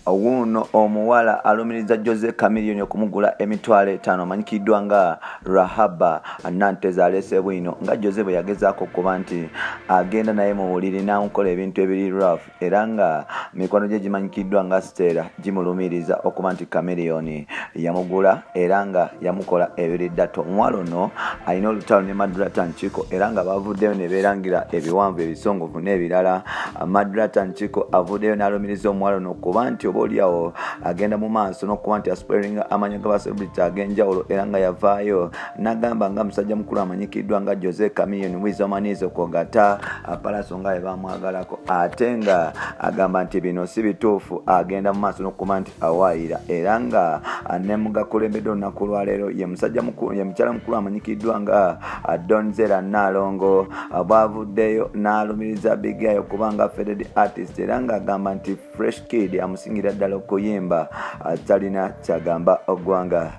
wuno omuwala alumiriza Jose Chameleone okumugula $50,000 amanyikiddwa nga Rahaba Nanteza alese bwino nga Jose bwe yagezaako okuba nti agenda naye mu buliri n'amukola ebintu ebiri rough era nga mikono gye gimanyikiddwa nga Stella gimulumiriza okuba nti Chameleone yamugula era nga yamukola ebiriddato. Omuwala ono alina olutalo ne Madrata Nchiko era nga bavuddeyo ne beerangira ebiwanvu ebisongovu n'ebirala. Madrata Nchiko avuddeyo n'alumiriza omuwala ono okuba nti obaoliawo agenda mu maaso n'okuba nti aspiringa amanya g'abaselebrity ag'enjawulo era nga yavaayo n'agamba nga musajja mukulu amanyikiddwa nga Jose Chameleone wizomaniizo kogata apalaso nga bamwagalako ate nga agamba nti bino si bituufu agenda mu maaso n'okuba nti awaayira era nga ne mugakulembedde olunaku lwaleero ye musajja mukulu ye mukyala mukulu amanyikiddwa nga Donzera Nalongo bwavuddeyo n'alumiriza bigayo kubanga feded artist era nga agamba nti Fresh Kid amusingira ddala okuyimba talina kyagamba ogwanga.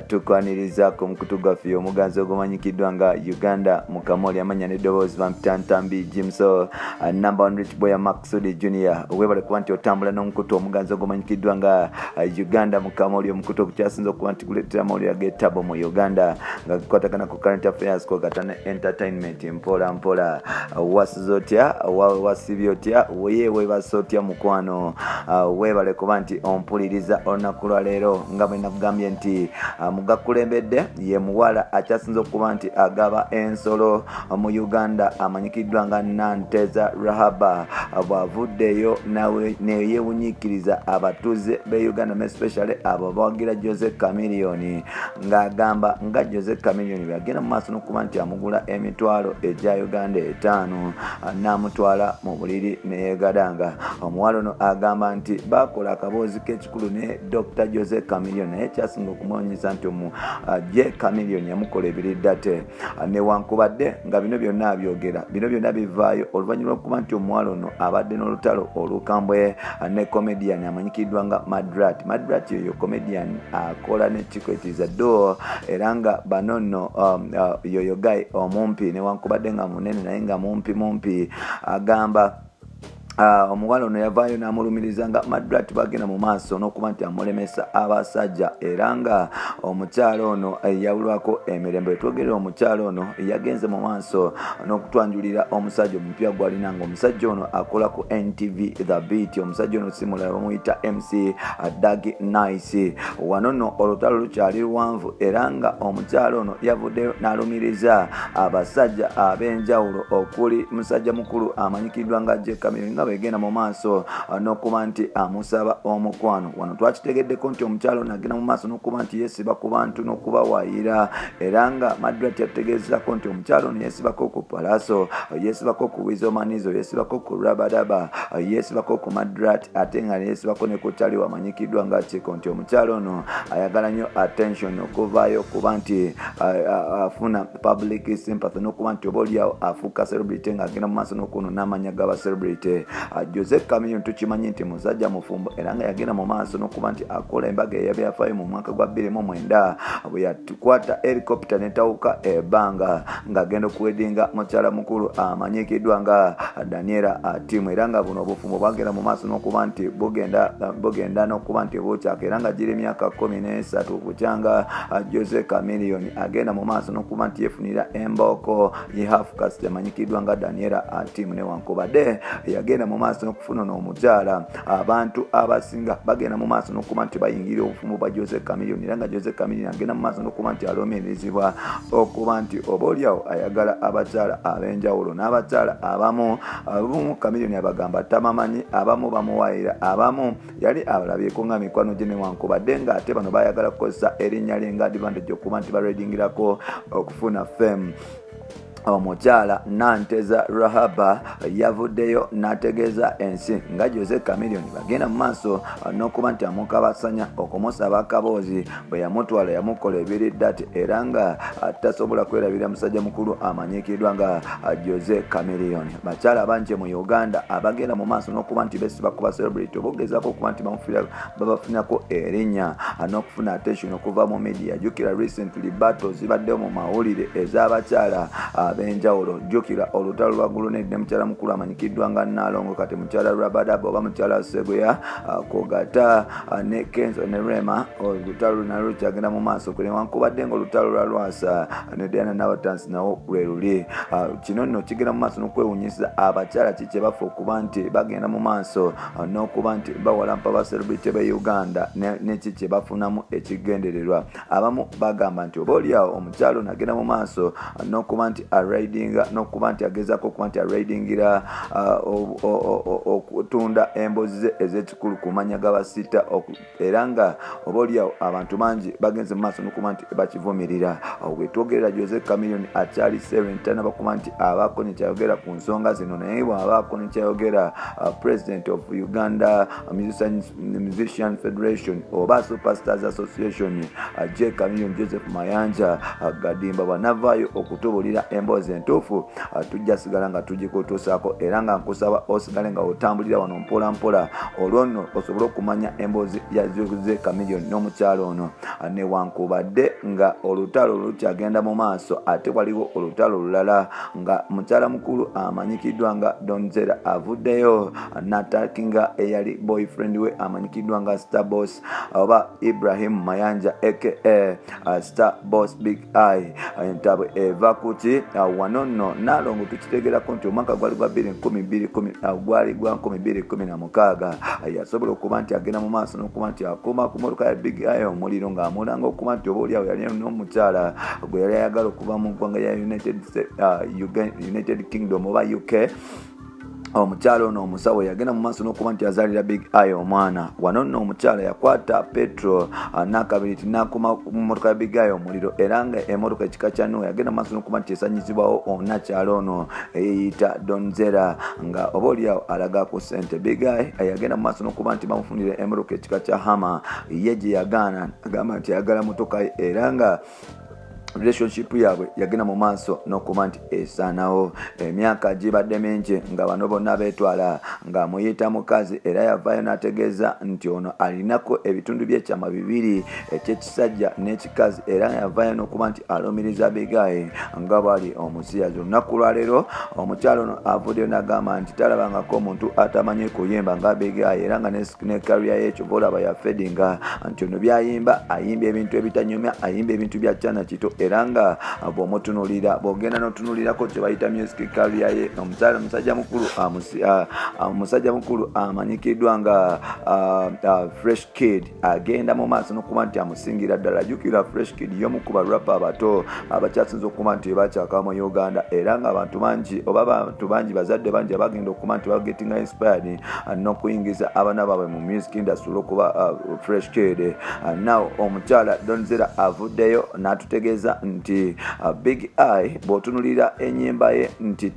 Tukwaniriza ku mukutu gwaffe omuganzi ogumanyikiddwa nga Uganda Mukamoli amanya n'eddoboozi Bampitantambi Jimso number one rich boy Maxudi Junior webale kuba nti otambula n'omukutu omuganzi ogumanyikiddwa nga Uganda Mukamoli omukutu okukyasinza okuba nti guleetera amawulire g'ettabo mu Uganda nga gukwatagana ku current affairs kwogata ne entertainment mpola mpola. Wasiza otya wasibye otya weyewe basa otya mukwano webale kuba nti ompuliriza olunaku lwaleero nga bwe nakugambye nti mugakulembedde ye muwala akyasinza okuba nti agaba ensolo mu Uganda amanyikiddwa nga Nanteza Rahaba bwavuddeyo nawe neyewunyiikiriza abatuuze be Uganda especially abo bawagira Jose Chameleone ng'agamba nga Jose Chameleone byagenda mu maaso n'okuba nti amugula emitwalo egya Uganda 5 n'amutwala mu buliri neyegadanga. Omuwala ono agamba nti bakola akaboozi k'ekikulu ne Dr. Jose Chameleone naye kyasinga okumwonyesa nti je Chameleone yamukola ebiriddate newankubadde nga bino byonna abyogera bino byonna bivaayo oluvannyuma lw'okuba nti omuwala ono abadde n'olutalo olukambwe ne comedian amanyikiddwa nga Madrat yoyo comedian akola ne chikwetiza do era nga bano nno yoyo guy omumpi newankubadde nga munene naye nga mumpi agamba omuwala ono yavaayo n'amulumiriza nga Madrat bagenda mu maaso n'okuba nti amulemesa abasajja era nga omukyalo ono yawulwako emirembe. Wetwogerera omukyalo ono yagenze mu maaso n'okutwanjulira omusajja omupya gwalina nga omusajja ono akola ku NTV The Beat. Omusajja ono simulala bamuyita MC Dag Nice. Wano nno olutalo lukyali luwanvu era nga omukyalo ono yavuddeyo n'alumiriza abasajja ab'enjawulo okuli musajja mukulu amanyikiddwa nga Jose Chameleone begenda mu maaso n'okuba nti amusaba omukwano. Wano twakitegeddeko nti omukyalo nagenda mu maaso n'okuba nti yesiba ku bantu n'okuba waayira era nga Madrat yategeezako nti omukyalo ono yesibako ku Palaso, yesibako ku Wizomanizo, yesibako ku Rabadaba, yesibako ku Madrat ate nga yesibako ne ku Tali wamanyikiddwa nga Chiko nti omukyalo ono ayagala nnyo attention okuvaayo kuba nti afuna public sympathy n'okuba nti obaoliawo afuuka celebrity nga agenda mu maaso n'okuno n'amanya g'aba celebrity. Jose Chameleone tukimanyi nti musajja mufumbo era nga yagenda mu maaso n'okuba nti akola embaga eyabyafaayo mu mwaka gwa 2009 bwe yatukwata helicopter netawuka ebbanga ng'agenda okuwedinga mukyala mukulu amanyikiddwa nga Daniela Atimu era nga buno obufumbo bwagenda mu maaso n'okuba nti bugenda n'okuba nti bukyaka era nga giri emyaka 13 kukyanga Jose Chameleone agenda mu maaso n'okuba nti yefunira embooko ye half caste amanyikiddwa nga Daniela Atimu newankubadde yagenda mu maaso n'okufuna n'omukyala abantu abasinga bagenda mu maaso n'okuba nti bayingira obufumbo bwa Jose Chameleone era nga Jose Chameleone agenda mu maaso n'okuba nti alumiririzibwa okuba nti obaoliawo ayagala abakyala ab'enjawulo n'abakyala abamu Chameleone abagamba tamamanyi abamu bamuwaayira abamu yali abalabyeko nga mikwano gye newankubadde nga ate bano bayagala kukozesa erinnya lye nga advantage okuba nti baredingirako okufuna fame. Omukyala Nanteza Rahaba yavuddeyo n'ategeeza ensi nga Jose Chameleone bagenda mu maaso n'okuba nti amukabasanya okumusaba akaboozi bwe yamutwala yamukola ebiriddate era nga tasobola kwerabira musajja mukulu amanyikiddwa nga Jose Chameleone. Bakyala bangi mu Uganda abagenda mu maaso n'okuba nti besiba kuba celebrity obogezaako okuba nti babafunako erinnya n'okufuna attention okuva mu media. Jukira recently battles zibaddeyo mu mawulire ez'abakyala ab'enjawulo. Jjukira olutalo lwa Guluned ne mukyala mukulu amanyikiddwa nga Nalongo, kati mukyala Rabadaba oba mukyala Seguya, Kogata ne Kenzo ne Rema. Olutalo nalwo lukyagenda mu maaso newankubadde nga olutalo lwa Lwasa ne Diana Nabatansi nawo lwe luli. Kino nno kigenda mu maaso n'okwewunyisa abakyala kiki bafa okuba nti bagenda mu maaso n'okuba nti bawalampa ba celebrity be Uganda ne kiki bafunamu ekigendererwa. Abamu bagamba nti oba oliawo omukyalo nagenda mu maaso n'okuba nti aridinga n'okuba nti agezaako okuba nti aridingira okutunda embozi ez'ekikulu ku mannya g'abasita, era nga oba oliawo abantu bangi bagenze mu maaso n'okuba nti bakivumirira. Bwe twogerera Jose Chameleone akyali serentana bakuba nti abaako ne kyayogera ku nsonga zino, naye bw'abaako ne kyayogera President of Uganda Musician Federation oba Superstars Association J. Chameleone Joseph Mayanja Gadimba bw'anavaayo okutubulira emboozi entuufu tujja sigala nga tugikutuusaako, era nga nkusaba osigale nga otambulira wano mpola mpola olwo nno osobole okumanya emboozi ya Jose Chameleone n'omukyalo ono. Newankubadde nga olutalo lukyagenda mu maaso, ate waliwo olutalo lulala nga mukyala mukulu amanyikiddwa nga Donzera avuddeyo n'attackinga eyali boyfriend we amanyikiddwa nga Star Boss oba Ibrahim Mayanja aka Star Boss Big Eye. Entabwe eva kuti wano nno Nalongo tukitegerako nti omwaka gwali gwa 2010 gwali gwa 2016 yasobola okuba nti agenda mu maaso n'okuba nti akoma ku motoka ya Big Eye omuliro ng'amulanga okuba nti oba oliawo yali n'omukyala gwe yali ayagala okuva mu ggwanga ya United Kingdom oba UK. Omukyala ono omusawo yagenda mu maaso n'okuba nti azaalira Big Eye omwana. Wano nno omukyala yakwata petro n'akabiriti n'akuma mu motoka ya Big Eye omuliro, era nga emmotoka ekika kya Nuuwa yagenda mu maaso n'okuba nti esanyizibwawo omunakyala ono eyiyita Donzera nga oba oliawo alaga ku ssente. Big Eye yagenda mu maaso n'okuba nti bamufunire emmotoka ekika kya Hammer, ye gye yagaana agamba nti ayagala motoka ye, era nga relationship yaabwe yagenda mu maaso n'okuba nti esaanawo. Emyaka gibadde mingi nga bano bonna beetwala nga muyita mukazi, era yavaayo n'ategeeza nti ono alinako ebitundu by'ekyama bibiri ekyekisajja n'ekikazi, era yavaayo n'okuba nti alumiriza Big Eye nga bwali omusiyazi. Olunaku lwaleero omukyalo ono avuddeyo n'agamba nti talabangako omuntu atamanyi kuyimba nga Big Eye, era nga ne career ye ekyo bolaba ya fedinga, nti ono byayimba ayimba ebintu ebitanyumya, ayimba ebintu bya kyana kito, era nga bw'omutunulira bw'ogenda n'otunulirako kye bayita music career ye, omusajja mukulu amanyikiddwa nga Fresh Kid agenda mu maaso n'okuba nti amusingira ddala. Jjukira Fresh Kid y'omu ku barapa abato abakyasinze okuba nti bakyaka mu Uganda, era nga abantu bangi bazadde bangi abagenda okuba nti bagetinga inspired n'okuyingiza abaana baabwe mu music industry olw'okuba Fresh Kid. Now omukyala Donzera avuddeyo n'atutegeeza nti Big Eye bw'otunulira ennyimba ye nti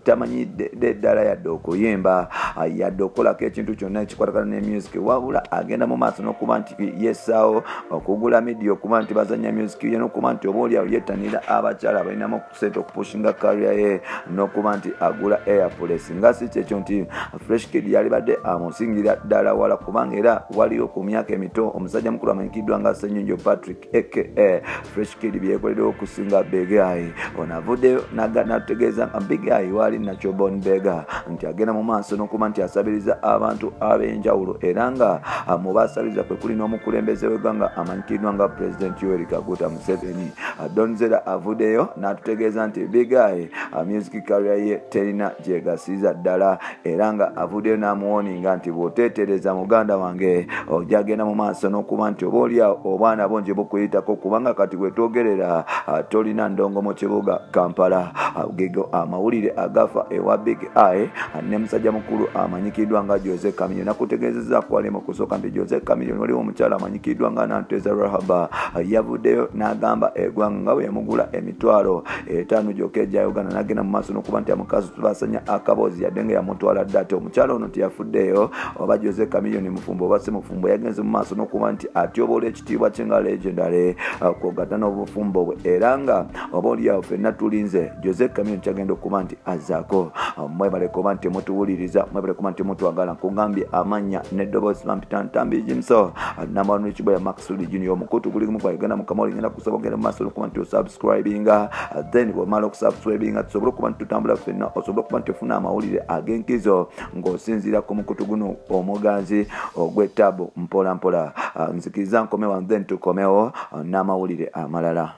tamanyidde ddala yadde okuyimba, yadde okukolako ekintu kyonna ekikwatagana ne music, wabula agenda mu maaso n'okuba nti yessaawo okugula media okuba nti bazanya music ye, n'okuba nti oba oliawo yettanira abakyala balinamu okusente okupushinga career ye, n'okuba nti agula airplace. Nga si kyekyo nti Fresh Kid yali badde amusingira ddala wala, kubanga era waliyo ku myaka emito omusajja mukulu amanyikiddwa nga Ssenyonjo Patrick aka Fresh Kid byekoledde okusinga Big Eye. Ono avuddeyo n'atutegeeza Big Eye wali Nachobon Bega nti agenda mu maaso n'okuba nti asabiriza abantu ab'enjawulo, era nga mu basabiriza kwe kuli n'omukulembeze w'eggwanga amanyikiddwa nga President Yoweri Kaguta Museveni. Donzera avuddeyo n'atutegeeza nti Big Eye music career ye terina gyegasiiza ddala, era nga avuddeyo n'amuwoninga nti bw'oteetereza muganda wange ojja agenda mu maaso n'okuba nti oba oliawo obwana bongi bukuyitako, kubanga kati wetwogerera tolina ndongo mu kibuga Kampala. Gego amawulire agafa ewa Big Eye ne musajja mukulu amanyikiddwa nga Jose Chameleone. Nakutegeezezza kwali mu kusooka nti Jose Chameleone waliwo omukyala amanyikiddwa nga Nanteza Rahaba yavuddeyo n'agamba eggwanga nga bwe yamugula emitwalo 5 gyokka egya Uganda, n'agenda mu maaso n'okuba nti amukazi tubasanya akaboozi yadde nga yamutwala dda. Ate omukyala ono teyafuddeyo oba Jose Chameleone mufumbo oba si mufumbo, yagenze mu maaso n'okuba nti atyoboola ekitiibwa kye nga legendary kw'ogatta n'obufumbo bufumbo bwe era nga oba oliawo ffenna tulinze Jose Chameleone kyagenda okuba nti azaako. Mwebale kuba nti mutuwuliriza, mwebale kuba nti mutwagala. Nkugambye amanya n'eddoboozi Ntambi Jimso namawano n'ekiboya Maxwell Junior omukutu guli gumu kwa Uganda Mukama ngenda kusaba ogenda mu maaso okuba nti osubscribinga, then bw'omala okusubscribinga tusobole okuba nti tutambula ffenna, osobole okuba nti ofuna amawulire ag'enkizo ng'osinziira ku mukutu guno omuganzi ogw'ettabu mpola mpola. Nzikiriza nkome wano then tukomewo n'amawulire amalala.